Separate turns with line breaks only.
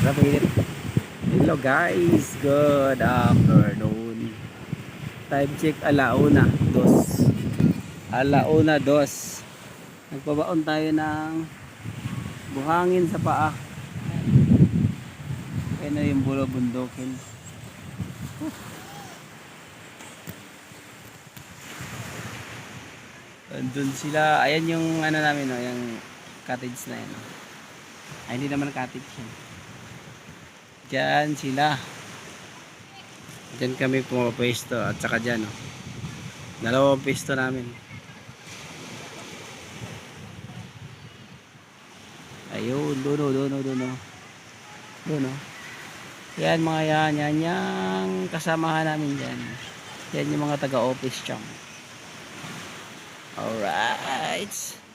Rapid. Hello guys, good afternoon. Time check alauna, dos. Alauna, dos. Nagpabaon tayo ng buhangin sa paa. Ayan na yung bulo bundukin. Andun sila, ayan yung ano namin, no, yung cottage na yan. Ay, hindi naman cottage yan. Diyan sila. Diyan kami pumapwesto at saka dyan, no. Dalawang pwesto namin. Ayun, doon, yan mga yan yung kasamahan namin dyan. Yan yung mga taga-office chang. Alright.